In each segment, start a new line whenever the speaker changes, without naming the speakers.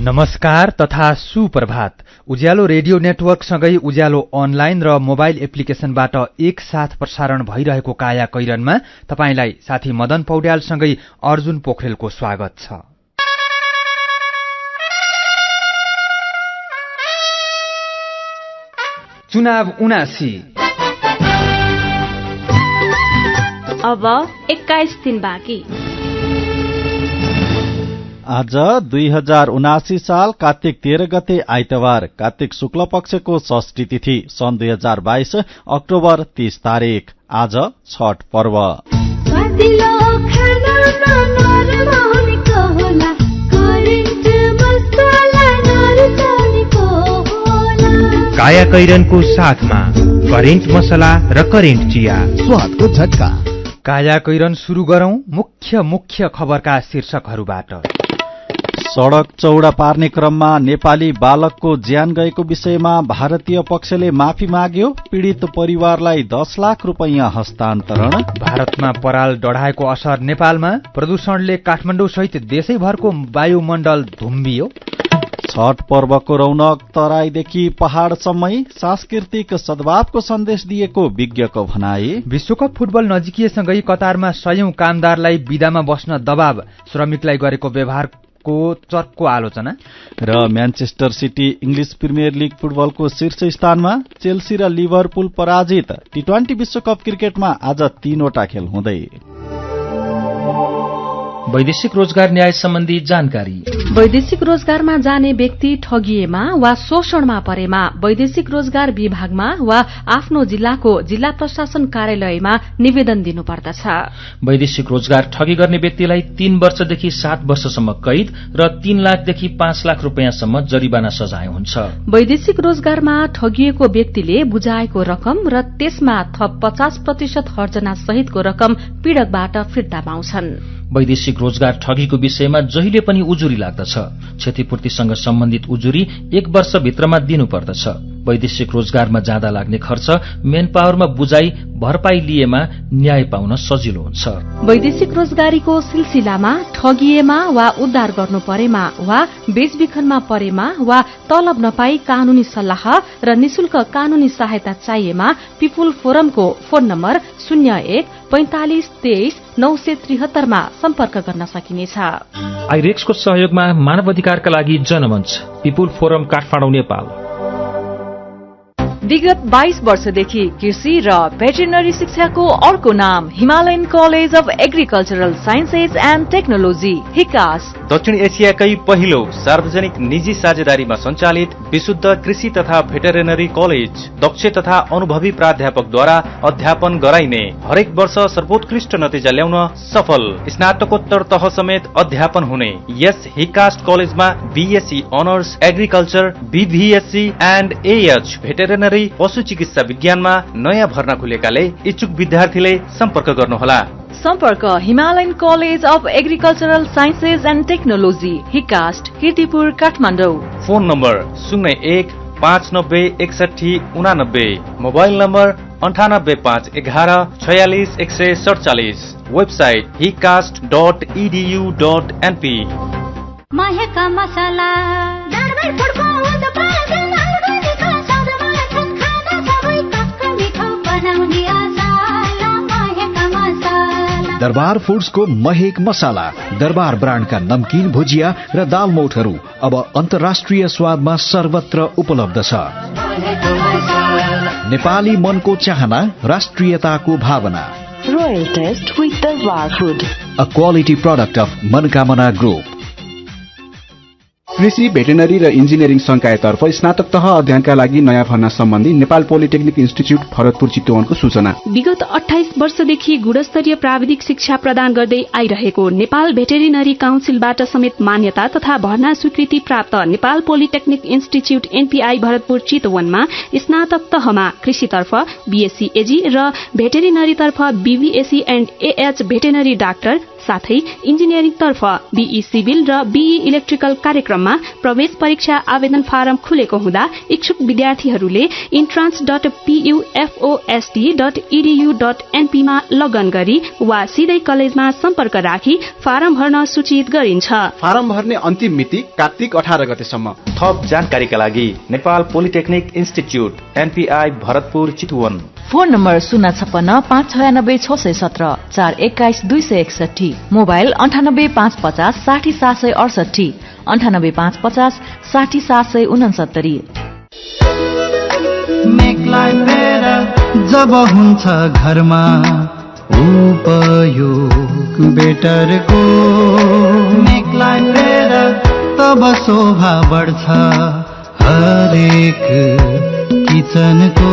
नमस्कार तथा सुप्रभात। उज्यालो रेडियो नेटवर्क सँगै उज्यालो अनलाइन र मोबाइल एप्लिकेशनबाट एकसाथ प्रसारण भइरहेको काया कैरनमा तपाईलाई साथी मदन पौड्यालसँगै अर्जुन पोखरेलको स्वागत छ। चुनाव 79
अब 21 दिन बाँकी।
आज 2079 साल कार्तिक 13 गते आइतबार, कार्तिक शुक्ल पक्षको षष्ठी तिथि, सन् 2022 अक्टोबर 30 तारिक। आज छठ पर्व।
काया कैरनको साथमा करेन्ट मसला र करेन्ट चिया,
स्वादको झट्का।
काया कैरन सुरु गरौं मुख्य खबरका शीर्षकहरूबाट।
सड़क चौडा पार्ने क्रममा नेपाली बालकको ज्यान गएको विषयमा भारतीय पक्षले माफी माग्यो, पीड़ित परिवारलाई 10 लाख रुपैयाँ हस्तान्तरण।
भारतमा पराल डढाएको असर नेपालमा, प्रदूषणले काठमाडौँ सहित देशैभरको वायुमण्डल धुम्बियो।
छठ पर्वको रौनक तराईदेखि पहाड़सम्मै, सांस्कृतिक सद्भावको सन्देश दिएको विज्ञको भनाई।
विश्वकप फुटबल नजिकिएसँगै कतारमा 100औं कामदारलाई बिदामा बस्न दबाव, श्रमिकलाई गरेको व्यवहारको चर्को आलोचना।
र Manchester city English premier league फुटबलको शीर्ष स्थानमा, चेल्सी र लिभरपुल पराजित। टी20 विश्वकप क्रिकेटमा आज 3वटा खेल हुँदै।
वैदेशिक रोजगार न्याय सम्बन्धी जानकारी।
वैदेशिक रोजगारमा जाने व्यक्ति ठगिएमा वा शोषणमा परेमा वैदेशिक रोजगार विभागमा वा आफ्नो जिल्लाको जिल्ला प्रशासन कार्यालयमा निवेदन दिनुपर्दछ।
वैदेशिक रोजगार ठगी गर्ने व्यक्तिलाई 3 वर्षदेखि 7 वर्षसम्म कैद र 3 लाखदेखि 5 लाख रुपैयाँसम्म जरिवाना सजाय हुन्छ।
वैदेशिक रोजगारमा ठगिएको व्यक्तिले बुझाएको रकम र त्यसमा थप 50% हर्जना सहितको रकम पीड़कबाट फिर्ता पाउँछन्।
वैदेशिक रोजगार ठगीको विषयमा जहिले पनि उजुरी लाग्दछ। क्षतिपूर्तिसँग सम्बन्धित उजुरी 1 वर्षभित्रमा दिनुपर्दछ। वैदेशिक रोजगारमा जाँदा लाग्ने खर्च, मेन पावरमा बुझाइ भरपाई लिएमा न्याय पाउन सजिलो हुन्छ।
वैदेशिक रोजगारीको सिलसिलामा ठगिएमा वा उद्धार गर्नु परेमा वा बेचबिखनमा परेमा वा तलब नपाई कानूनी सल्लाह र निशुल्क कानूनी सहायता चाहिएमा पिपुल फोरमको फोन नम्बर 01 45 23 973 मा सम्पर्क गर्न सकिनेछ।
आइरेक्सको सहयोगमा मानव अधिकारका लागि जनमञ्च, पिपुल फोरम काठमाडौँ, नेपाल।
विगत 22 वर्षदेखि कृषि र भेटेरिनरी शिक्षाको अर्को नाम Himalayan college of agricultural sciences and technology, हिकास।
दक्षिण एसियाकै पहिलो सार्वजनिक निजी साझेदारीमा सञ्चालित विशुद्ध कृषि तथा भेटेरिनरी कलेज, दक्ष तथा अनुभवी प्राध्यापकद्वारा अध्यापन गराइने, हरेक वर्ष सर्वोत्कृष्ट नतिजा ल्याउन सफल, स्नातकोत्तर तह समेत अध्यापन हुने यस हिकास्ट कलेजमा BSc honours agriculture, BVSc and AH veterinary पशु चिकित्सा विज्ञानमा नयाँ भर्ना खुलेकाले इच्छुक विद्यार्थीले सम्पर्क गर्नुहोला।
सम्पर्क Himalayan college of agricultural sciences and technology, HICAST, Kirtipur, Kathmandu.
Phone number 01 590 61 89, mobile number 98 511 46 147, website hicast.edu.np।
Darbar फूड्सको महक मसाला, दरबार ब्रान्डका नमकीन, भुजिया र दाल मौठहरू अब अन्तर्राष्ट्रिय स्वादमा सर्वत्र उपलब्ध छ। नेपाली मनको चाहना, राष्ट्रियताको भावना।
Royal taste with Darbar food,
a quality product of Manokamana group.
कृषि, भेटेरिनरी र इन्जिनियरिङ संकायतर्फ स्नातक तह अध्ययनका लागि नयाँ भर्ना सम्बन्धी नेपाल पोलिटेक्निक इन्स्टिच्युट भरतपुर चितवनको सूचना।
विगत 28 वर्षदेखि गुणस्तरीय प्राविधिक शिक्षा प्रदान गर्दै आइरहेको नेपाल भेटेरिनरी काउन्सिलबाट समेत मान्यता तथा भर्ना स्वीकृति प्राप्त Nepal polytechnic institute NPI Bharatpur चितवनमा स्नातक तहमा कृषितर्फ बीएससी एजी र भेटेरिनरीतर्फ BBSc and AH veterinary doctor, साथै इन्जिनियरिङ तर्फ बीई सिभिल र बीई इलेक्ट्रिकल कार्यक्रममा
जिल्लामा प्रवेश परीक्षा आवेदन फारम खुलेको हुँदा इच्छुक विद्यार्थीहरूले entrance.pufosd.edu.np मा लगन गरी वा सिधै कलेजमा सम्पर्क राखी फारम भर्न सूचित गरिन्छ।
फारम भर्ने अन्तिम मिति कार्तिक 18 गतेसम्म।
थप जानकारीका लागि Nepal polytechnic institute NPI Bharatpur Chitwan.
Phone number 056-596-617 421-261, mobile 98-550-60-768, 98-550-60-769।
Make life better जब हुन्छ घरमा उपयोग बेटरको। Make life better तब शोभा बढ्छ हरेक किचनको।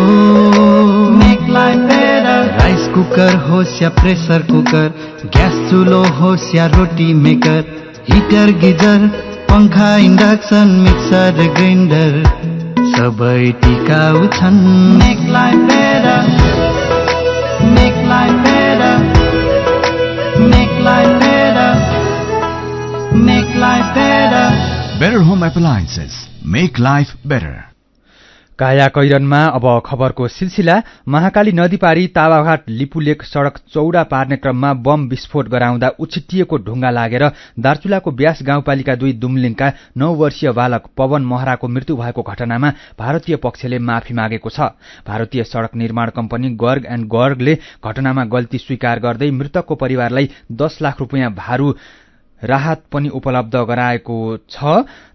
Make life better rice cooker होस् या प्रेसर कुकर, ग्यास चुलो होस् या रोटी मेकर, हिटर गिजर पंखा इन्डक्सन मिक्सर ग्राइन्डर सबै टिकाउ छन्। Make life better, make life better, make life better, make life better.
Better Home Appliances, make life better.
काया कैरनमा अब खबरको सिलसिला। महाकाली नदी पारी तावाघाट लिपुलेक सड़क चौडा पार्ने क्रममा बम विस्फोट गराउँदा उछिटिएको ढुङ्गा लागेर दार्चुलाको ब्यास गाउँपालिका 2 दुम्लिङका 9 वर्षीय बालक पवन महराको मृत्यु भएको घटनामा भारतीय पक्षले माफी मागेको छ। भारतीय सड़क निर्माण कम्पनी गर्ग एन्ड गर्गले घटनामा गल्ती स्वीकार गर्दै मृतकको परिवारलाई 10 लाख रुपियाँ भारु राहत पनि उपलब्ध गराएको छ।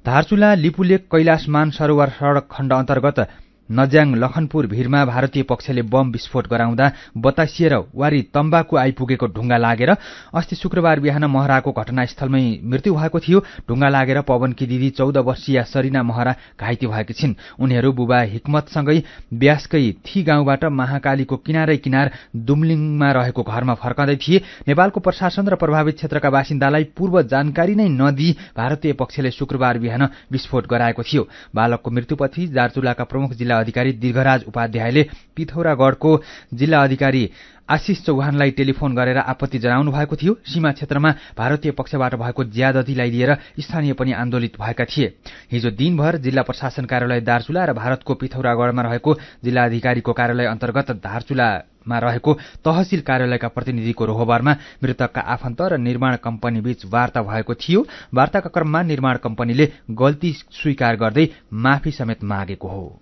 धारचुला लिपुलेक कैलाश मानसरोवर सड़क खण्ड अन्तर्गत नज्याङ लखनपुर भिरमा भारतीय पक्षले बम विस्फोट गराउँदा बतासिएर वारी तम्बाकु आइपुगेको ढुङ्गा लागेर अस्ति शुक्रबार बिहान महराको घटनास्थलमै मृत्यु भएको थियो। ढुङ्गा लागेर पवनकी दिदी 14 वर्षीय सरिना महरा घाइते भएकी छिन्। उनीहरू बुबा हिक्मतसँगै ब्यासकै थी गाउँबाट महाकालीको किनारै किनार दुम्लिङमा रहेको घरमा फर्कँदै थिए। नेपालको प्रशासन र प्रभावित क्षेत्रका बासिन्दालाई पूर्व जानकारी नै नदिई भारतीय पक्षले शुक्रबार बिहान विस्फोट गराएको थियो। बालकको मृत्युपछि दार्चुलाका प्रमुख जिल्ला अधिकारी दीर्घराज उपाध्यायले पिथौरागढ़को जिल्ला अधिकारी आशिष चौहानलाई टेलिफोन गरेर आपत्ति जनाउनु भएको थियो। सीमा क्षेत्रमा भारतीय पक्षबाट भएको ज्यादतीलाई लिएर स्थानीय पनि आन्दोलित भएका थिए। हिजो दिनभर जिल्ला प्रशासन कार्यालय दार्चुला र भारतको पिथौरागढ़मा रहेको जिल्ला अधिकारीको कार्यालय अन्तर्गत दार्चुलामा रहेको तहसील कार्यालयका प्रतिनिधिको रोहबरमा मृतकका आफन्त र निर्माण कम्पनी बीच वार्ता भएको थियो। वार्ताका क्रममा निर्माण कम्पनीले गल्ती स्वीकार गर्दै माफी समेत मागेको हो।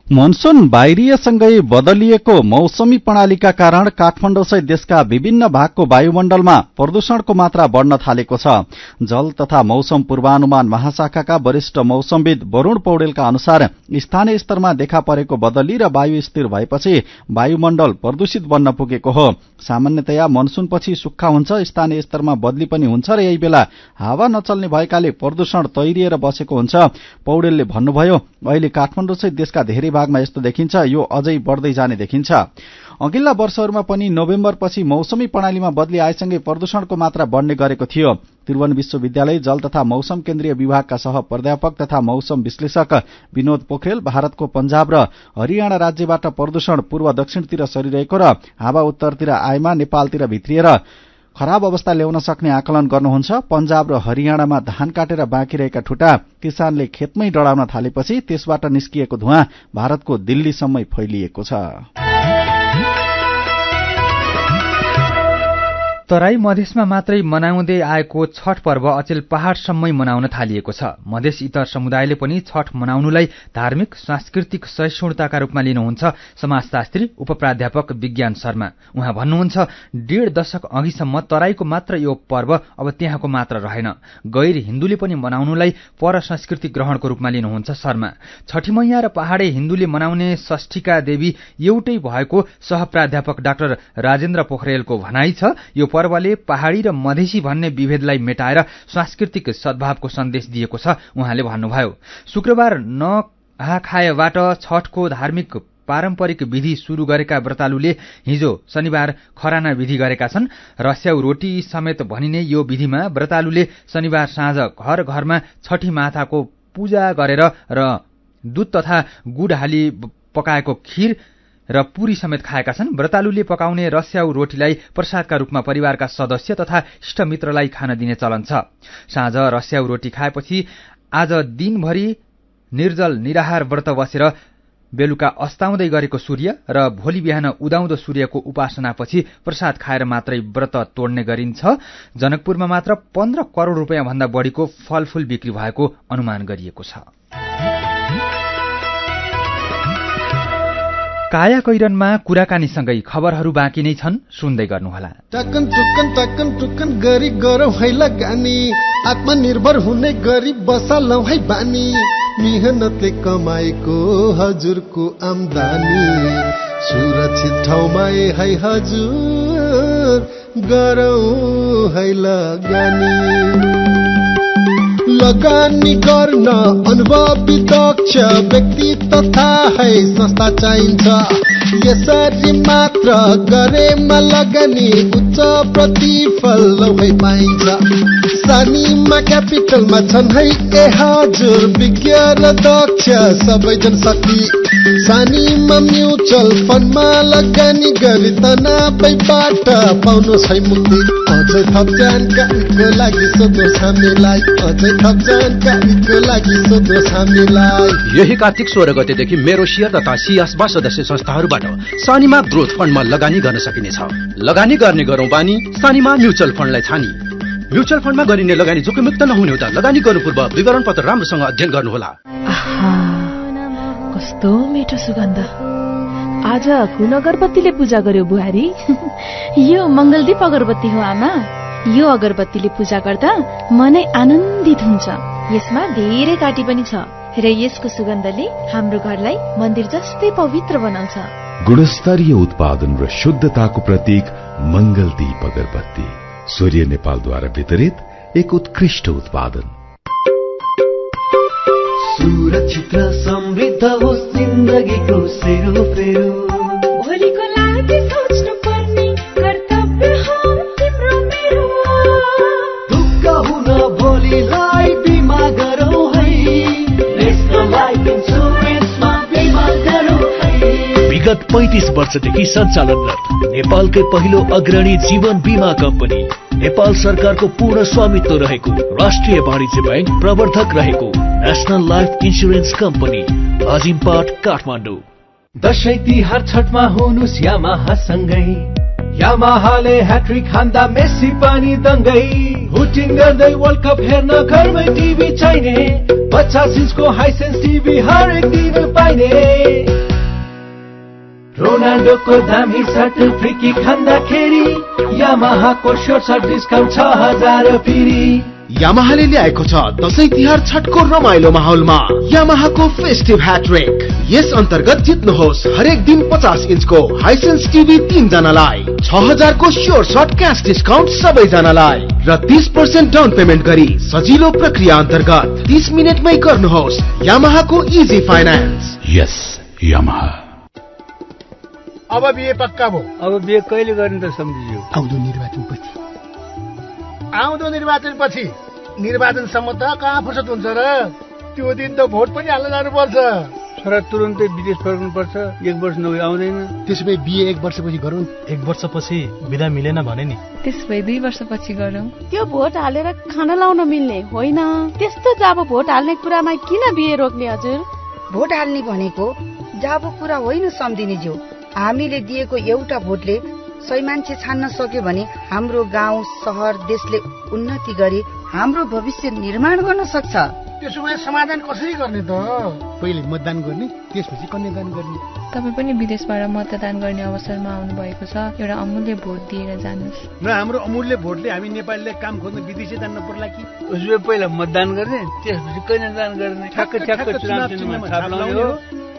मनसून बाहिरिएसँगै बदलिएको मौसमी प्रणालीका कारण काठमाडौँसहित देशका विभिन्न भागको वायुमण्डलमा प्रदूषणको मात्रा बढ्न थालेको छ। जल तथा मौसम पूर्वानुमान महाशाखाका वरिष्ठ मौसमविद वरुण पौडेलका अनुसार स्थानीय स्तरमा देखा परेको बदली र वायु स्थिर भएपछि वायुमण्डल प्रदूषित बन्न पुगेको हो। सामान्यतया मनसूनपछि सुक्खा हुन्छ, स्थानीय स्तरमा बदली पनि हुन्छ र यही बेला हावा नचल्ने भएकाले प्रदूषण तैरिएर बसेको हुन्छ। पौडेलले भन्नुभयो, अहिले काठमाडौँसहित देशका धेरै भागमा यस्तो देखिन्छ, यो अझै बढ्दै जाने देखिन्छ। अघिल्ला वर्षहरूमा पनि नोभेम्बरपछि मौसमी प्रणालीमा बदली आएसँगै प्रदूषणको मात्रा बढ्ने गरेको थियो। त्रिभुवन विश्वविद्यालय जल तथा मौसम केन्द्रीय विभागका सह प्राध्यापक तथा मौसम विश्लेषक विनोद पोखरेल भारतको पंजाब र हरियाणा राज्यबाट प्रदूषण पूर्व दक्षिणतिर सरिरहेको र हावा उत्तरतिर आएमा नेपालतिर भित्रिएर खराब अवस्था ल्याउन सक्ने आकलन गर्नुहुन्छ। पंजाब र हरियाणामा धान काटेर बाँकी रहेका ठुटा किसानले खेतमै डढाउन थालेपछि त्यसबाट निस्किएको धुवाँ भारतको दिल्लीसम्मै फैलिएको छ।
तराई मधेसमा मात्रै मनाउँदै आएको छठ पर्व अचेल पहाड़सम्मै मनाउन थालिएको छ। मधेस इतर समुदायले पनि छठ मनाउनुलाई धार्मिक सांस्कृतिक सहिष्णुताका रूपमा लिनुहुन्छ। समाजशास्त्री उपप्राध्यापक विज्ञान शर्मा उहाँ भन्नुहुन्छ, 1.5 दशक अघिसम्म तराईको मात्र यो पर्व अब त्यहाँको मात्र रहेन, गैर हिन्दूले पनि मनाउनुलाई पर संस्कृति ग्रहणको रूपमा लिनुहुन्छ शर्मा। छठी मैया र पहाडे हिन्दूले मनाउने षष्ठीका देवी एउटै भएको सहप्राध्यापक डाक्टर राजेन्द्र पोखरेलको भनाइ छ। यो पर्वले पहाडी र मधेसी भन्ने विभेदलाई मेटाएर सांस्कृतिक सद्भावको सन्देश दिएको छ उहाँले भन्नुभयो। शुक्रबार नहाखाएबाट छठको धार्मिक पारम्परिक विधि शुरू गरेका व्रतालुले हिजो शनिबार खराना विधि गरेका छन्। रस्याउ रोटी समेत भनिने यो विधिमा व्रतालुले शनिबार साँझ घर घरमा छठी माताको पूजा गरेर र दूध तथा गुड हाली पकाएको खीर र पुरी समेत खाएका छन्। व्रतालुले पकाउने रस्याउ रोटीलाई प्रसादका रूपमा परिवारका सदस्य तथा इष्टमित्रलाई खान दिने चलन छ। साँझ रस्याउ रोटी खाएपछि आज दिनभरि निर्जल निराहार व्रत बसेर बेलुका अस्ताउँदै गरेको सूर्य र भोलि बिहान उदाउँदो सूर्यको उपासनापछि प्रसाद खाएर मात्रै व्रत तोड्ने गरिन्छ। जनकपुरमा मात्र 15 करोड रुपियाँ भन्दा बढीको फलफूल बिक्री भएको अनुमान गरिएको छ। काया कैरनमा कुराकानीसँगै खबरहरू बाँकी नै छन्, सुन्दै गर्नुहोला।
टक्कन टुक्कन गरी गरौँ है लगानी, आत्मनिर्भर हुने गरी बसालौँ है बानी, मेहनतले कमाएको हजुरको आम्दानी सुरक्षित ठाउँमा है हजुर गरौँ है लगानी गर्न अनुभवी दक्ष व्यक्ति तथा है संस्था चाहिन्छ। यसरी मात्र गरेमा लगानी उच्च प्रतिफल है पाइन्छ। सानीमा क्यापिटलमा छन् है ए हजुर विज्ञ र दक्ष सबै जनशक्ति। सानीमा म्युचुअल फन्डमा लगानी गरी तनावैबाट पाउनु छै मुक्ति। अझै थप जानकारीको लागि सोध्नुहोस् हामीलाई, अझै थप जानकारीको लागि सोध्नुहोस् हामीलाई।
यही कार्तिक 16 गतेदेखि मेरो शेयर तथा सियासबा सदस्य संस्थाहरूबाट सानीमा ग्रोथ फन्डमा लगानी गर्न सकिनेछ। लगानी गर्ने गरौँ बानी, सानीमा म्युचुअल फन्डलाई छानी। म्युचुअल फन्डमा गरिने लगानी जोखिममुक्त नहुने हुँदा लगानी गर्नु पूर्व विवरण पत्र राम्रोसँग अध्ययन गर्नुहोला।
कस्तो मिठो सुगन्ध। आज कुन अगरबत्तीले पूजा गर्यो बुहारी?
यो मंगलदीप अगरबत्ती हो आमा। यो अगरबत्तीले पूजा गर्दा मनै आनन्दित हुन्छ। यसमा धेरै काटी पनि छ र यसको सुगन्धले हाम्रो घरलाई मन्दिर जस्तै पवित्र बनाउँछ।
गुणस्तरीय उत्पादन र शुद्धताको प्रतीक मंगलदीप अगरबत्ती, सूर्य नेपालद्वारा वितरित एक उत्कृष्ट उत्पादन।
सुरक्षित र समृद्ध होस् जिन्दगीको सेरोफेरो,
भोलिको लागि सोच्नु पर्ने कर्तव्य हो तिम्रो मेरो।
दुःख हुन भोलिलाई बिमा गरौँ है, नेशनल लाइफ इन्सुरेन्समा बिमा गरौँ है।
विगत 35 वर्षदेखि सञ्चालनरत नेपालकै पहिलो अग्रणी जीवन बीमा कम्पनी, नेपाल सरकारको पूर्ण स्वामित्व रहेको राष्ट्रिय वाणिज्य बैंक प्रवर्धक रहेको national life insurance company, अजिमपाट, Kathmandu.
Dashain Tihar छठमा हुनुस् Yamaha सँगै, यामाहाले ह्याट्रिक हान्दा मेसी पनि दङ्गै। हुटिङ गर्दै वर्ल्ड कप हेर्न घरमै टिभी चाहिने, 50 इन्चको हाइसेन्स टिभी हरेक दिन पाइने। रोनाल्डोको दामी सर्ट फ्री किक खान्दाखेरि यामाहाको सर्ट डिस्काउन्ट 6000 फेरि।
यामाहाले ल्याएको छ दशैं तिहार छठको रमाइलो माहौलमा यामाहाको फेस्टिभ ह्याट्रिक। यस अन्तर्गत जित्नुहोस् हरेक दिन 50 इन्चको हाइसेन्स टिभी 3 जनालाई, 6000 को स्योर सर्ट क्याश डिस्काउन्ट सबैजनालाई र 30% डाउन पेमेन्ट गरी सजिलो प्रक्रिया अन्तर्गत 30 मिनेटमै गर्नुहोस् यामाहाको इजी फाइनान्स।
यस यामाहा।
अब बिहे पक्का भो। अब बिहे कहिले गर्ने त सम्झियो?
आउँदो निर्वाचनपछि। निर्वाचनसम्म त कहाँ फुर्सद हुन्छ र? त्यो दिन त भोट पनि हाल्न जानुपर्छ।
छोरा तुरन्तै विदेश फर्कनुपर्छ, 1 वर्ष नभए आउँदैन।
त्यसो भए बिहे 1 वर्षपछि गरौँ।
1 वर्षपछि बिदा मिलेन भने नि,
त्यसो भए 2 वर्षपछि गरौँ।
त्यो भोट हालेर खाना लाउन मिल्ने होइन। त्यस्तो जाबो भोट हाल्ने कुरामा किन बिहे रोक्ने हजुर?
भोट हाल्ने भनेको जाबो कुरा होइन सम्धिनीज्यू। हामीले दिएको एउटा भोटले 100 मान्छे छान्न सक्यो भने हाम्रो गाउँ सहर देशले उन्नति गरी हाम्रो भविष्य निर्माण गर्न सक्छ।
त्यसो भए समाधान कसरी गर्ने त? पहिले मतदान गर्ने, त्यसपछि कन्यादान गर्ने।
तपाईँ पनि विदेशबाट मतदान गर्ने अवसरमा आउनु भएको छ, एउटा अमूल्य भोट दिएर जानुहोस्।
न हाम्रो अमूल्य भोटले हामी नेपालीले काम खोज्न विदेशै जान्न पर्ला कि? उसले पहिला मतदान गर्ने, त्यसपछि कन्यादान गर्ने। ठ्याक्क चुनाव चिन्हमा छाप लाउने हो,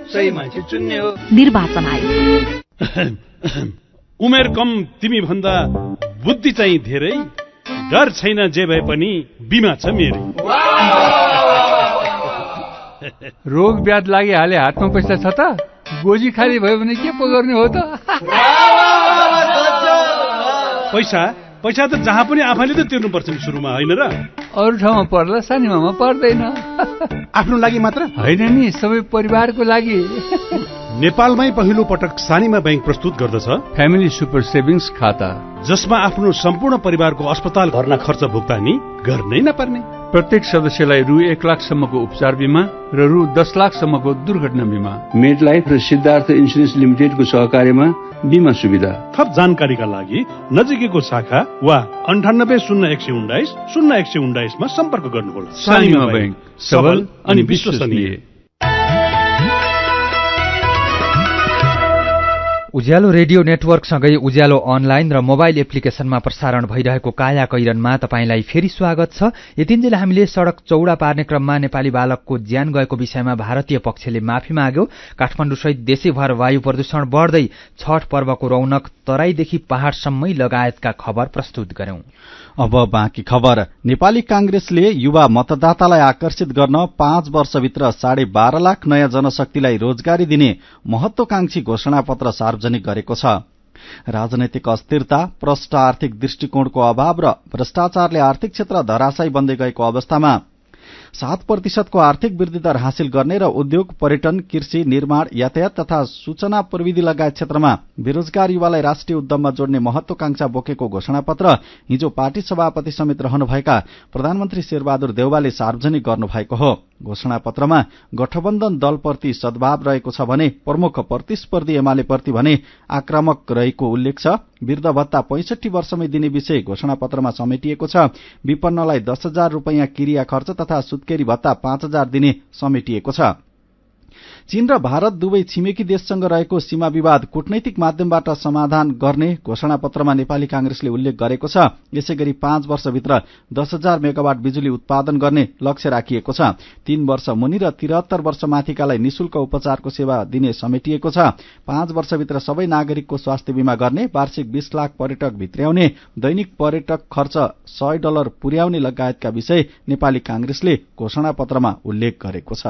सही मान्छे चुन्ने हो।
निर्वाचन आयोग।
उमेर कम तिमी भन्दा बुद्धि चाहिँ धेरै, डर छैन जे भए पनि बिमा छ मेरो।
रोग ब्याध लागिहाले हातमा पैसा छ त, गोजी खाली भयो भने के पो गर्ने हो त?
पैसा त जहाँ पनि आफैले त तिर्नु पर्छ नि सुरुमा, होइन र?
अरू ठाउँमा पर्ला, सानीमामा पर्दैन।
आफ्नो लागि मात्र
होइन नि, सबै परिवारको लागि।
नेपालमै पहिलो पटक सानिमा बैंक प्रस्तुत गर्दछ
फ्यामिली सुपर सेभिङ्स खाता,
जसमा आफ्नो सम्पूर्ण परिवारको अस्पताल भर्ना खर्च भुक्तानी गर्नै नपर्ने।
प्रत्येक सदस्यलाई रु 1 लाखसम्मको उपचार बिमा र रु 10 लाखसम्मको दुर्घटना बिमा। मेड लाइफ र सिद्धार्थ इन्सुरेन्स लिमिटेडको सहकार्यमा बिमा सुविधा।
थप जानकारीका लागि नजिकैको शाखा वा 980119 0119 मा सम्पर्क गर्नुहोला।
सानिमा बैंक, सबल अनि विश्वसनीय।
उज्यालो रेडियो नेटवर्कसँगै उज्यालो अनलाइन र मोबाइल एप्लिकेशनमा प्रसारण भइरहेको काया कैरनमा तपाईंलाई फेरि स्वागत छ। यतिन्जेल हामीले सड़क चौडा पार्ने क्रममा नेपाली बालकको ज्यान गएको विषयमा भारतीय पक्षले माफी माग्यो। काठमाडौँसहित देशैभर वायु प्रदूषण बढ्दै छठ पर्वको रौनक तराईदेखि पहाड़सम्मै लगायतका खबर प्रस्तुत गर्यौं।
अब बाँकी खबर। नेपाली कांग्रेसले युवा मतदातालाई आकर्षित गर्न 5 वर्षभित्र 12.5 लाख नयाँ जनशक्तिलाई रोजगारी दिने महत्वाकांक्षी घोषणापत्र सार्वजनिक गरेको छ। राजनैतिक अस्थिरता, प्रष्ट आर्थिक दृष्टिकोणको अभाव र भ्रष्टाचारले आर्थिक क्षेत्र धराशायी बन्दै गएको अवस्थामा 7% को आर्थिक वृद्धि दर हासिल गर्ने र उद्योग, पर्यटन, कृषि, निर्माण, यातायात तथा सूचना प्रविधि लगायत क्षेत्रमा बेरोजगार युवालाई राष्ट्रिय उद्यममा जोड्ने महत्वाकांक्षा बोकेको घोषणापत्र हिजो पार्टी सभापति समेत रहनुभएका प्रधानमन्त्री शेरबहादुर देउवाले सार्वजनिक गर्नुभएको हो। घोषणापत्रमा गठबन्धन दलप्रति सद्भाव रहेको छ भने प्रमुख प्रतिस्पर्धी एमालेप्रति भने आक्रामक रहेको उल्लेख छ। वृद्ध भत्ता 65 वर्षमै दिने विषय घोषणापत्रमा समेटिएको छ। विपन्नलाई 10,000 रूपैयाँ किरिया खर्च तथा सुत्केरी भत्ता 5,000 दिने समेटिएको छ। चीन र भारत दुवै छिमेकी देशसँग रहेको सीमा विवाद कूटनैतिक माध्यमबाट समाधान गर्ने घोषणापत्रमा नेपाली कांग्रेसले उल्लेख गरेको छ। यसैगरी 5 वर्षभित्र 10,000 मेगावाट बिजुली उत्पादन गर्ने लक्ष्य राखिएको छ। 3 वर्ष मुनि र 73 वर्ष माथिकालाई निशुल्क उपचारको सेवा दिने समेटिएको छ। 5 वर्षभित्र सबै नागरिकको स्वास्थ्य बीमा गर्ने, वार्षिक 20 लाख पर्यटक भित्र्याउने, दैनिक पर्यटक खर्च $100 पुर्याउने लगायतका विषय नेपाली कांग्रेसले घोषणापत्रमा उल्लेख गरेको छ।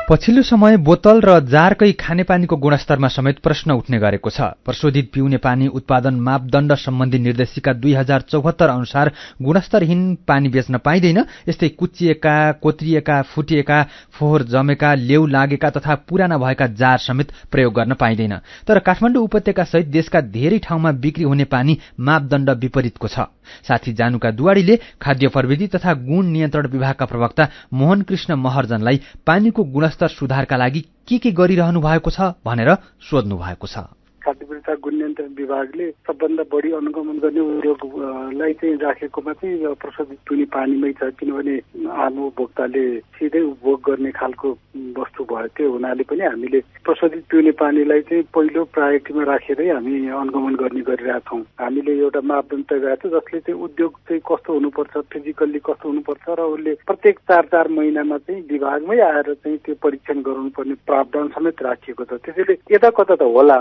पछिल्लो समय बोतल र जारकै खानेपानीको गुणस्तरमा समेत प्रश्न उठ्ने गरेको छ। प्रशोधित पिउने पानी उत्पादन मापदण्ड सम्बन्धी निर्देशिका 2074 अनुसार गुणस्तरहीन पानी बेच्न पाइँदैन। यस्तै कुच्चिएका, कोत्रिएका, फुटिएका, फोहोर जमेका, लेउ लागेका तथा पुराना भएका जार समेत प्रयोग गर्न पाइँदैन। तर काठमाडौँ उपत्यका सहित देशका धेरै ठाउँमा बिक्री हुने पानी मापदण्ड विपरीतको छ। साथी जानुका दुवाडीले खाद्य प्रविधि तथा गुण नियन्त्रण विभागका प्रवक्ता मोहन कृष्ण महर्जनलाई पानीको गुणस्तर सुधारका लागि के गरिरहनु भएको छ भनेर सोध्नु भएको छ।
खाद्य तथा गुण नियन्त्रण विभागले सबभन्दा बढी अनुगमन गर्ने उद्योगलाई चाहिँ राखेकोमा चाहिँ प्रशोधित पिउने पानीमै छ। किनभने आम उपभोक्ताले सिधै उपभोग गर्ने खालको वस्तु भयो, त्यो हुनाले पनि हामीले प्रशोधित पिउने पानीलाई चाहिँ पहिलो प्रायोरिटीमा राखेरै हामी अनुगमन गर्ने गरिरहेका छौँ। हामीले एउटा मापदण्ड तय गरेका छौँ जसले चाहिँ उद्योग चाहिँ कस्तो हुनुपर्छ, फिजिकल्ली कस्तो हुनुपर्छ र उसले प्रत्येक 4-4 महिनामा चाहिँ विभागमै आएर चाहिँ त्यो परीक्षण गराउनुपर्ने प्रावधान समेत राखिएको छ। त्यसैले यता कता त होला,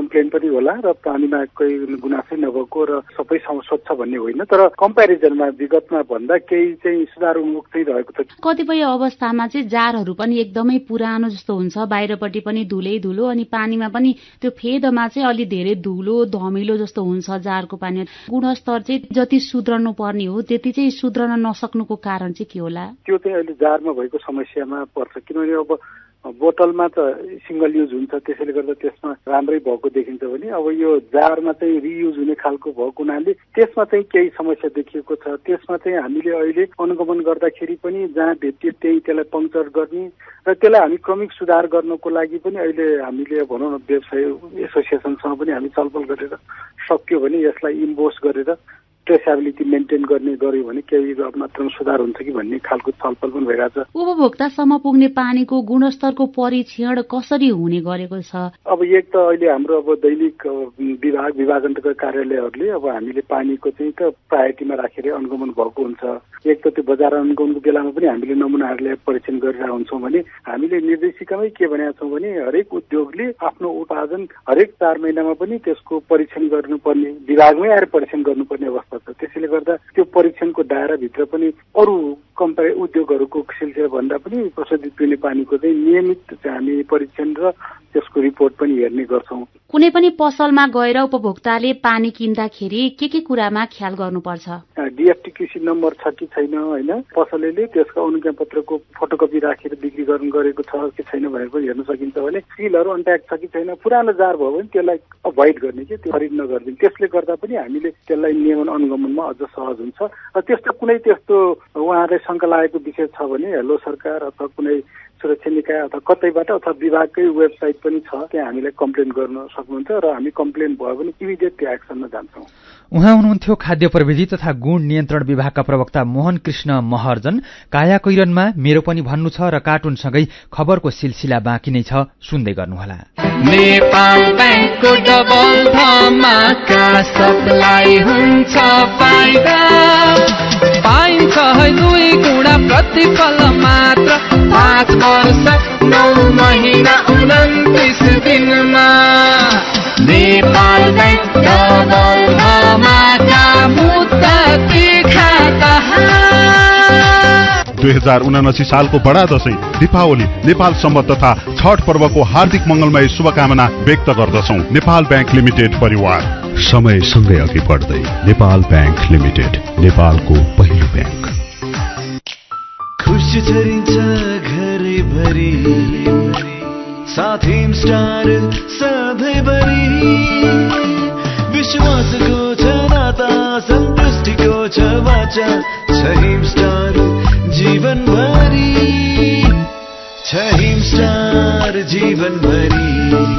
कम्प्लेन पनि होला र पानीमा कोही गुनासै नभएको र सबै स्वच्छ भन्ने होइन, तर कम्पेरिजनमा विगतमा भन्दा केही चाहिँ सुधार उन्मुख चाहिँ रहेको छ।
कतिपय अवस्थामा चाहिँ जारहरू पनि एकदमै पुरानो जस्तो हुन्छ, बाहिरपट्टि पनि धुलै धुलो अनि पानीमा पनि त्यो फेदमा चाहिँ अलि धेरै धुलो धमिलो जस्तो हुन्छ जारको पानी। गुणस्तर चाहिँ जति सुध्रनु पर्ने हो त्यति चाहिँ सुध्रन नसक्नुको कारण चाहिँ के होला?
त्यो चाहिँ अहिले जारमा भएको समस्यामा पर्छ। किनभने अब बोतलमा त सिंगल युज हुन्छ, त्यसैले गर्दा त्यसमा राम्रै भएको देखिन्छ भने अब यो जारमा चाहिँ रियुज हुने खालको भएको हुनाले त्यसमा चाहिँ केही समस्या देखिएको छ। त्यसमा चाहिँ हामीले अहिले अनुगमन गर्दाखेरि पनि जहाँ भेटियो त्यही त्यसलाई पङ्क्चर गर्ने र त्यसलाई हामी क्रमिक सुधार गर्नको लागि पनि अहिले हामीले भनौँ न व्यवसाय एसोसिएसनसँग पनि हामी छलफल गरेर सक्यो भने यसलाई इम्बोस गरेर ट्रेसेबिलिटी मेन्टेन गर्ने गर्यो भने केही मात्रामा सुधार हुन्छ कि भन्ने खालको छलफल पनि भइरहेछ।
उपभोक्तासम्म पुग्ने पानीको गुणस्तरको परीक्षण कसरी हुने गरेको छ?
अब एक त अहिले हाम्रो अब दैनिक विभाजनका कार्यालयहरूले अब हामीले पानीको चाहिँ त प्रायोरिटीमा राखेर अनुगमन भएको हुन्छ। एक त त्यो बजार अनुगमनको बेलामा पनि हामीले नमुनाहरूले परीक्षण गरिरहेका हुन्छौँ भने हामीले निर्देशिकामै के भनेका छौँ भने हरेक उद्योगले आफ्नो उत्पादन हरेक 4 महिनामा पनि त्यसको परीक्षण गर्नुपर्ने, विभागमै आएर परीक्षण गर्नुपर्ने अवस्था पर्छ। त्यसैले गर्दा त्यो परीक्षणको दायराभित्र पनि अरू कम्पनी उद्योगहरूको सिलसिला भन्दा पनि प्रशोधित पिउने पानीको चाहिँ नियमित हामी परीक्षण र त्यसको रिपोर्ट पनि हेर्ने गर्छौं।
कुनै पनि पसलमा गएर उपभोक्ताले पानी किन्दाखेरि के कुरामा ख्याल गर्नुपर्छ?
DFTQC नम्बर छ कि छैन हैन, पसलले त्यसको अनुज्ञापत्रको फोटोकपी राखेर बिक्री गरेको छ कि छैन भनेर पनि हेर्न सकिन्छ भने सिलहरू अनट्याग छ कि छैन, पुरानो जार भयो भने त्यसलाई अभोइड गर्ने कि त्यो खरिद नगर्ने। त्यसले गर्दा पनि हामीले त्यसलाई नियमन अनुगमनमा अझ सहज हुन्छ। र त्यस्तो कुनै त्यस्तो उहाँहरूले शंका लागेको विषय छ भने हेलो सरकार अथवा कुनै सुरक्षा निकाय अथवा कतैबाट अथवा विभागकै वेबसाइट पनि छ, त्यहाँ हामीलाई कम्प्लेन गर्न सक्नुहुन्छ र हामी कम्प्लेन भयो भने इमिडिएट त्यो एक्सनमा जान्छौँ।
उहाँ हुनुहुन्थ्यो खाद्य प्रविधि तथा गुण नियन्त्रण विभागका प्रवक्ता मोहन कृष्ण महर्जन। काया कैरनमा मेरो पनि भन्नु छ र कार्टुनसँगै खबरको सिलसिला बाँकी नै छ, सुन्दै गर्नुहोला।
नेपाल बैंकको डबल धमाका सबलाई हुन्छ फाइदा, पाइन्छ है 2 गुणा प्रतिफल मात्र 5 वर्ष 9 महिना 29 दिनमा। नेपाल बैंक डबल धमाका मुद्दा खाता।
2079 सालको बडा दशैं दीपावली, नेपाल सम्बत तथा छठ पर्वको हार्दिक मंगलमय शुभकामना व्यक्त गर्दछौं। नेपाल बैंक लिमिटेड परिवार,
समय सँगै अघि बढ्दै। नेपाल बैंक लिमिटेड, नेपालको पहिलो बैंक।
खुशी छरिन्छ घरैभरि, साथ हिम स्टार सधैँभरि। विश्वासको छ नाता, सन्तुष्टिको छ वाचा, छ हिम स्टार जीवनभरि, छ हिम स्टार जीवनभरि।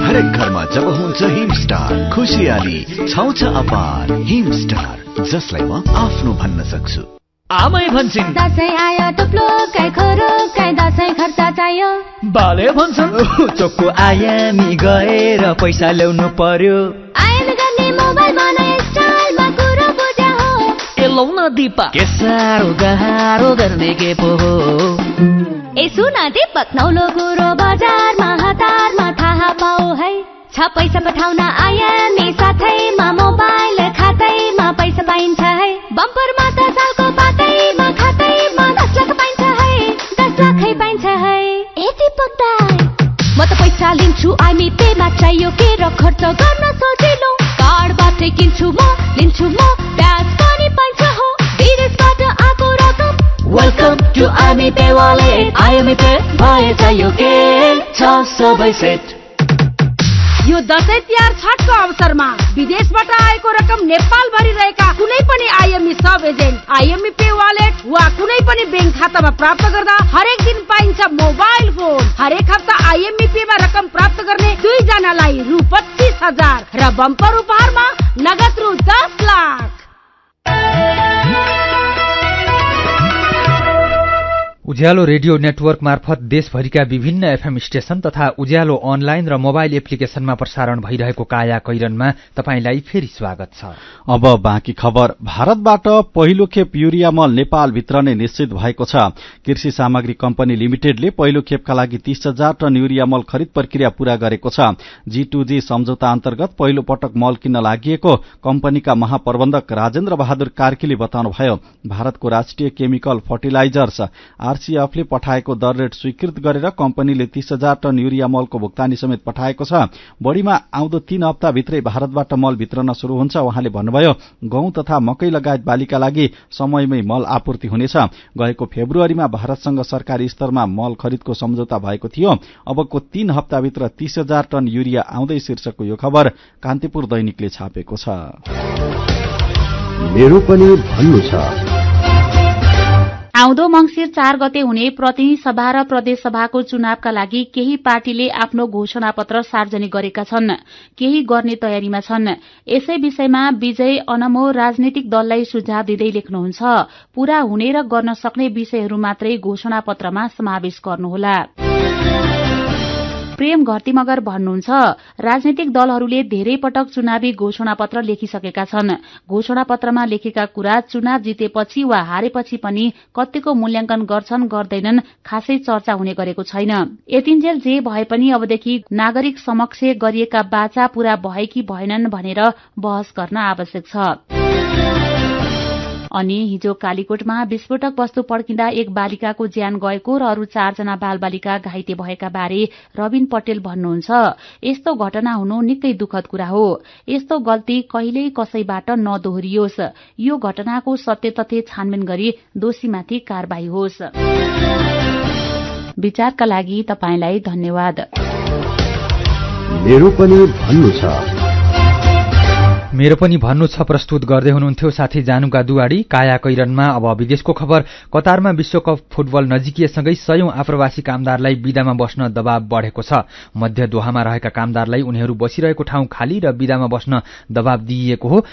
हरेक घरमा जब हुन्छ हिम स्टार, खुसियाली छाउँछ अपार। हिम स्टार, जसलाई म आफ्नो भन्न सक्छु।
आमै भन्छन्
दसैँ आयो टुप्लो काई खोरो काई दसैँ खर्च चाहियो।
बाले भन्छन्
चोकको आयामी गएर पैसा ल्याउनु पर्यो।
आयामी गर्ने मोबाइलमा नयाँ स्टाइलमा कुरो बुझ्या हो।
ए लौ न दिपा,
के साह्रो गाह्रो गर्ने के पो हो।
ए सुन दीपक, नौलो कुरो बजारमा हतारमा थाहा पाऊ है। छ पैसा पठाउन आयामी साथैमा मोबाइल खातैमा पैसा पाइन्छ है। बम्परमा त सालको पातैमा खातैमा 10 लाख पाइन्छ है। 10 लाखै पाइन्छ है। ए दीपक दाइ, म त पैसा लिन्छु आइमी पेमा, चाहियो के र खर्च गर्न सजिलो। कार्डबाटै किन्छु म, लिन्छु म, ब्याज पनि पाइन्छ हो। विदेशबाट आएको रकम
welcome to IME pay wallet. IME pay भए चाहियो के छ सबै सेट।
यो दशैं तिहार छठको अवसरमा विदेशबाट आएको रकम नेपाल भरि रहेका कुनै पनि आइएमई सब एजेन्ट, आइएमई पे वालेट वा कुनै पनि बैंक खातामा प्राप्त गर्दा हरेक दिन पाइन्छ मोबाइल फोन। हरेक हप्ता आइएमई पेमा रकम प्राप्त गर्ने 2 जनालाई रु 25,000 र बम्पर उपहारमा नगद रु 10 लाख।
उज्यालो रेडियो नेटवर्क मार्फत देशभरिका विभिन्न एफएम स्टेशन तथा उज्यालो अनलाइन र मोबाइल एप्लिकेशनमा प्रसारण भइरहेको काया कैरनमा तपाईंलाई फेरि स्वागत छ।
अब बाँकी खबर। भारतबाट पहिलो खेप युरिया मल नेपालभित्र नै निश्चित भएको छ। कृषि सामग्री कम्पनी लिमिटेडले पहिलो खेपका लागि 30,000 टन युरिया मल खरिद प्रक्रिया पूरा गरेको छ। G2G सम्झौता अन्तर्गत पहिलो पटक मल किन्न लागिएको कम्पनीका महाप्रबन्धक राजेन्द्र बहादुर कार्कीले बताउनुभयो। भारतको राष्ट्रिय केमिकल फर्टिलाइजर्स आरसीएफले पठाएको दर रेट स्वीकृत गरेर कम्पनीले 30,000 टन युरिया मलको भुक्तानी समेत पठाएको छ। बढ़ीमा आउँदो 3 हप्ताभित्रै भारतबाट मल वितरण शुरू हुन्छ। उहाँले भन्नुभयो, गहुँ तथा मकै लगायत बालीका लागि समयमै मल आपूर्ति हुनेछ। गएको फेब्रुअरीमा भारतसँग सरकारी स्तरमा मल खरिदको सम्झौता भएको थियो। अबको 3 हप्ताभित्र 30,000 टन युरिया आउँदै शीर्षकको यो खबर कान्तिपुर दैनिकले छापेको छ।
मेरो पनि भन्नु छ।
आउँदो मंसिर 4 गते हुने प्रतिनिधि सभा र प्रदेश सभाको चुनावका लागि केही पार्टीले आफ्नो घोषणापत्र सार्वजनिक गरेका छन्, केही गर्ने तयारीमा छन्। यसै विषयमा विजय अनमोल राजनीतिक दललाई सुझाव दिँदै लेख्नुहुन्छ, पूरा हुने र गर्न सक्ने विषयहरू मात्रै घोषणापत्रमा समावेश गर्नुहोला। प्रेम घरती मगर भन्नुहुन्छ, राजनीतिक दलहरूले धेरै पटक चुनावी घोषणापत्र लेखिसकेका छन्। घोषणापत्रमा लेखेका कुरा चुनाव जितेपछि वा हारेपछि पनि कतिको मूल्याङ्कन गर्छन् गर्दैनन् खासै चर्चा हुने गरेको छैन। यतिन्जेल जे भए पनि अबदेखि नागरिक समक्ष गरिएका बाचा पूरा भए कि भएनन् भनेर बहस गर्न आवश्यक छ। अनि हिजो कालीकोटमा विस्फोटक वस्तु पड्किँदा एक बालिकाको ज्यान गएको र अरू 4 जना बालबालिका घाइते भएका बारे रबिन पटेल भन्नुहुन्छ, यस्तो घटना हुनु निकै दुःखद कुरा हो। यस्तो गल्ती कहिल्यै कसैबाट नदोहोरियोस्। यो घटनाको सत्य तथ्य छानबिन गरी दोषीमाथि कारबाही होस्। विचारका लागि तपाईलाई धन्यवाद।
मेरो पनि भन्नु छ।
मेरो पनि भन्नु छ प्रस्तुत गर्दै हुनुहुन्थ्यो साथी जानुका दुवाडी। काया कैरनमा अब विदेशको खबर। कतारमा विश्वकप फुटबल नजिकिएसँगै 100औं आप्रवासी कामदारलाई बिदामा बस्न दबाव बढेको छ। मध्य दोहामा रहेका कामदारलाई उनीहरू बसिरहेको ठाउँ खाली र बिदामा बस्न दबाव दिइएको हो।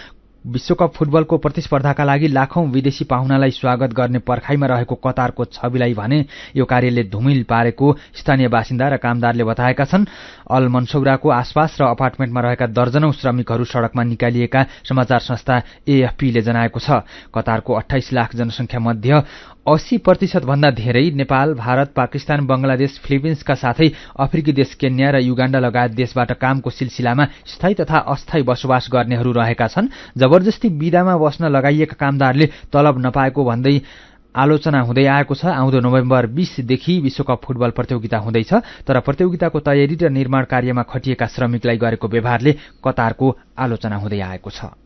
विश्वकप फुटबलको प्रतिस्पर्धाका लागि लाखौं विदेशी पाहुनालाई स्वागत गर्ने पर्खाइमा रहेको कतारको छविलाई भने यो कार्यले धुमिल पारेको स्थानीय बासिन्दा र कामदारले बताएका छन्। अल मनसौराको आसपास र अपार्टमेन्टमा रहेका दर्जनौं श्रमिकहरू सड़कमा निकालिएका समाचार संस्था एएफपीले जनाएको छ। कतारको 28 लाख जनसंख्या मध्ये 80% भन्दा धेरै नेपाल, भारत, पाकिस्तान, बंगलादेश, फिलिपिन्सका साथै अफ्रिकी देश केन्या र युगाण्डा लगायत देशबाट कामको सिलसिलामा स्थायी तथा अस्थायी बसोबास गर्नेहरू रहेका छन्। जबरजस्ती बिदामा बस्न लगाइएका कामदारले तलब नपाएको भन्दै आलोचना हुँदै आएको छ। आउँदो नोभेम्बर 20 देखि विश्वकप फुटबल प्रतियोगिता हुँदैछ, तर प्रतियोगिताको तयारी र निर्माण कार्यमा खटिएका श्रमिकलाई गरेको व्यवहारले कतारको आलोचना हुँदै आएको छ।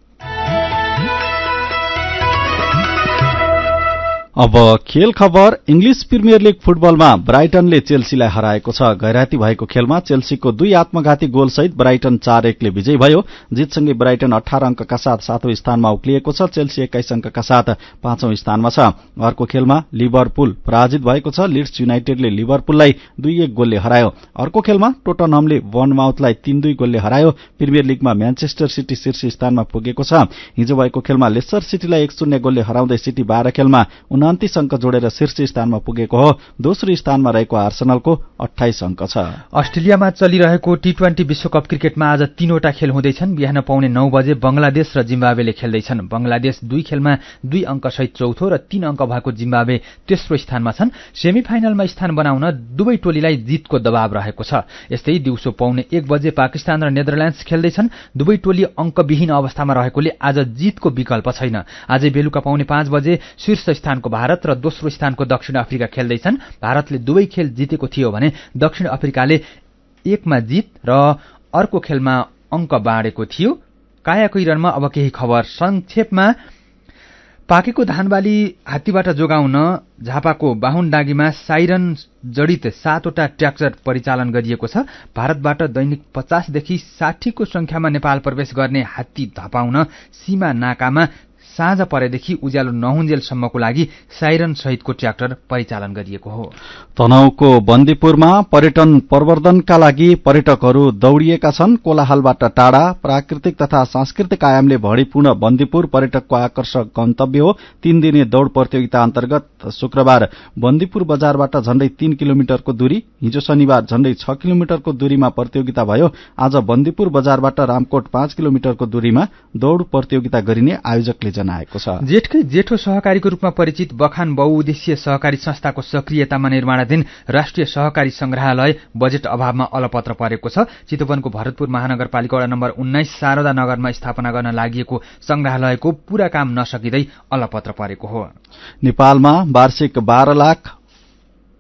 अब खेल खबर। इंग्लिश प्रिमियर लीग फुटबलमा ब्राइटनले चेल्सीलाई हराएको छ। गैराती भएको खेलमा चेल्सीको 2 आत्मघाती गोलसहित ब्राइटन 4-1ले विजयी भयो। जितसँगै ब्राइटन 18 अंकका साथ 7औं स्थानमा उक्लिएको छ। चेल्सी 21 अंकका साथ 5औं स्थानमा छ। अर्को खेलमा लिभरपुल पराजित भएको छ। लिड्स युनाइटेडले लिभरपुललाई 2-1 गोलले हरायो। अर्को खेलमा टोटनहमले बर्नमाउथलाई 3-2 गोलले हरायो। प्रिमियर लीगमा म्यानचेस्टर सिटी शीर्ष स्थानमा पुगेको छ। हिजो भएको खेलमा लेस्टर सिटीलाई 1-0 गोलले हराउँदै सिटी 12 खेलमा 29 अंक जोडेर शीर्ष स्थानमा पुगेको हो। दोस्रो स्थानमा रहेको आर्सेनलको 28 अंक छ।
अस्ट्रेलियामा चलिरहेको टी20 विश्वकप क्रिकेटमा आज 3वटा खेल हुँदैछन्। बिहान पौने 9 बजे बंगलादेश र जिम्बाब्वेले खेल्दैछन्। बंगलादेश 2 खेलमा 2 अंकसहित चौथो र 3 अंक भएको जिम्बाब्वे तेस्रो स्थानमा छन्। सेमिफाइनलमा स्थान बनाउन दुवै टोलीलाई जितको दबाव रहेको छ। यस्तै दिउँसो पौने 1 बजे पाकिस्तान र नेदरल्याण्ड्स खेल्दैछन्। दुवै टोली अंकविहीन अवस्थामा रहेकोले आज जितको विकल्प छैन। आजै बेलुका पौने 5 बजे शीर्ष स्थानको भारत र दोस्रो स्थानको दक्षिण अफ्रिका खेल्दैछन्। भारतले दुवै खेल जितेको थियो भने दक्षिण अफ्रिकाले 1मा जित र अर्को खेलमा अंक बाँडेको थियो। काया कैरनमा अब केही खबर संक्षेपमा। पाकेको धानबाली हात्तीबाट जोगाउन झापाको बाहुनडाँगीमा साइरन जडित 7वटा ट्र्याक्टर परिचालन गरिएको छ। भारतबाट दैनिक 50 देखि 60 को संख्यामा नेपाल प्रवेश गर्ने हात्ती धपाउन सीमा नाकामा साँझ परेदेखि उज्यालो नहुन्जेलसम्मको लागि साइरन सहितको ट्र्याक्टर परिचालन गरिएको हो।
तनहुको बन्दीपुरमा पर्यटन प्रवर्धनका लागि पर्यटकहरू दौडिएका छन्। कोलाहलबाट टाढा प्राकृतिक तथा सांस्कृतिक आयामले भरिपूर्ण बन्दीपुर पर्यटकको आकर्षक गन्तव्य हो। 3 दिने दौड़ प्रतियोगिता अन्तर्गत शुक्रबार बन्दीपुर बजारबाट झण्डै 3 किलोमिटरको दूरी, हिजो शनिबार झण्डै 6 किलोमिटरको दूरीमा प्रतियोगिता भयो। आज बन्दीपुर बजारबाट रामकोट 5 किलोमिटरको दूरीमा दौड़ प्रतियोगिता गरिने आयोजकले जनाएको छ।
जेठकै जेठो सहकारीको रूपमा परिचित बखान बहुउद्देश्य सहकारी संस्थाको सक्रियतामा निर्माणाधीन राष्ट्रिय सहकारी संग्रहालय बजेट अभावमा अलपत्र परेको छ। चितवनको भरतपुर महानगरपालिका वडा नम्बर 19 शारदा नगरमा स्थापना गर्न लागि संग्रहालयको पूरा काम नसकिँदै अलपत्र परेको हो।
नेपालमा वार्षिक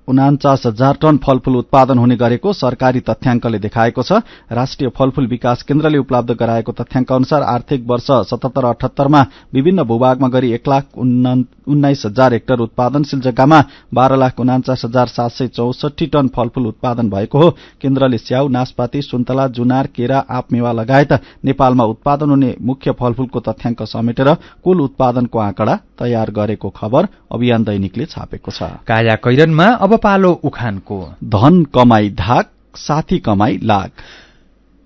12,49,000 टन फलफूल उत्पादन हुने गरेको सरकारी तथ्याङ्कले देखाएको छ। राष्ट्रिय फलफूल विकास केन्द्रले उपलब्ध गराएको तथ्याङ्क अनुसार आर्थिक वर्ष 77-78 मा विभिन्न भूभागमा गरी 1,19,000 हेक्टर उत्पादनशील जग्गामा 12,49,764 टन फलफूल उत्पादन भएको हो। केन्द्रले स्याउ, नाशपाती, सुन्तला, जुनार, केरा, आँपमेवा लगायत नेपालमा उत्पादन हुने मुख्य फलफूलको तथ्याङ्क समेटेर कुल उत्पादनको आँकडा तयार गरेको खबर अभियान दैनिकले छापेको छ।
काया कैरनमा अब पालो उखानको।
धन कमाई धाक, साथी कमाई लाग।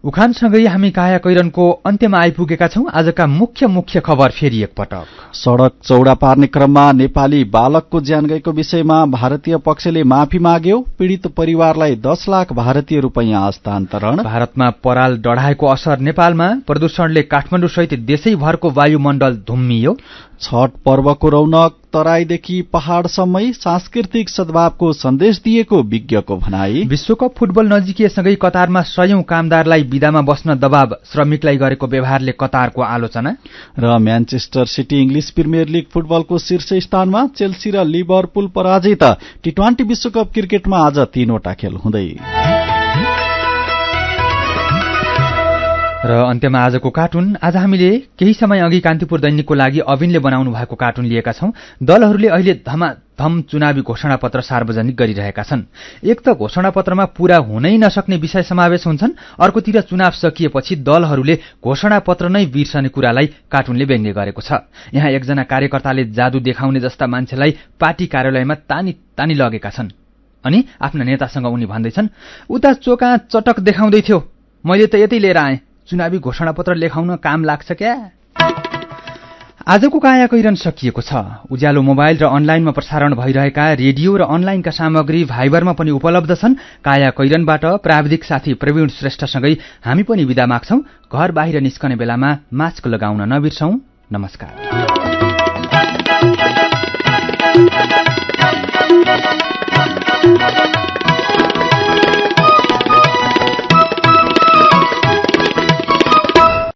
उखानसँगै हामी काया कैरनको अन्त्यमा आइपुगेका छौं। आजका मुख्य खबर फेरि एकपटक।
सड़क चौडा पार्ने क्रममा नेपाली बालकको ज्यान गएको विषयमा भारतीय पक्षले माफी माग्यो। पीड़ित परिवारलाई 10 लाख भारतीय रुपैयाँ हस्तान्तरण।
भारतमा पराल डढाएको असर नेपालमा, प्रदूषणले काठमाडौँ सहित देशैभरको वायुमण्डल धुम्मियो।
छठ पर्वको रौनक तराईदेखि पहाड़सम्मै सांस्कृतिक सद्भावको सन्देश दिएको विज्ञको भनाई।
विश्वकप फुटबल नजिकिएसँगै कतारमा 100औं कामदारलाई विदामा बस्न दबाव, श्रमिकलाई गरेको व्यवहारले कतारको आलोचना।
र Manchester city English premier league फुटबलको शीर्ष स्थानमा, चेल्सी र लिभरपुल पराजित। टी20 विश्वकप क्रिकेटमा आज 3वटा खेल हुँदै।
र अन्त्यमा आजको कार्टुन। आज हामीले केही समय अघि कान्तिपुर दैनिकको लागि अविनले बनाउनु भएको कार्टुन लिएका छौं। दलहरूले अहिले धमाधम चुनावी घोषणापत्र सार्वजनिक गरिरहेका छन्। एक त घोषणापत्रमा पूरा हुनै नसक्ने विषय समावेश हुन्छन्, अर्कोतिर चुनाव सकिएपछि दलहरूले घोषणापत्र नै बिर्सने कुरालाई कार्टुनले व्यङ्ग्य गरेको छ। यहाँ एकजना कार्यकर्ताले जादु देखाउने जस्ता मान्छेलाई पार्टी कार्यालयमा तानी लगेका छन् अनि आफ्ना नेतासँग उनी भन्दैछन्, उता चोका चटक देखाउँदै थियो, मैले त यतै लिएर आएँ, चुनावी घोषणापत्र लेखाउन काम लाग्छ क्या। आजको काया कैरन सकिएको छ। उज्यालो मोबाइल र अनलाइनमा प्रसारण भइरहेका रेडियो र अनलाइनका सामग्री भाइबरमा पनि उपलब्ध छन्। काया कैरनबाट प्राविधिक साथी प्रवीण श्रेष्ठसँगै हामी पनि बिदा माग्छौं। घर बाहिर निस्कने बेलामा मास्क लगाउन नबिर्सौं। नमस्कार।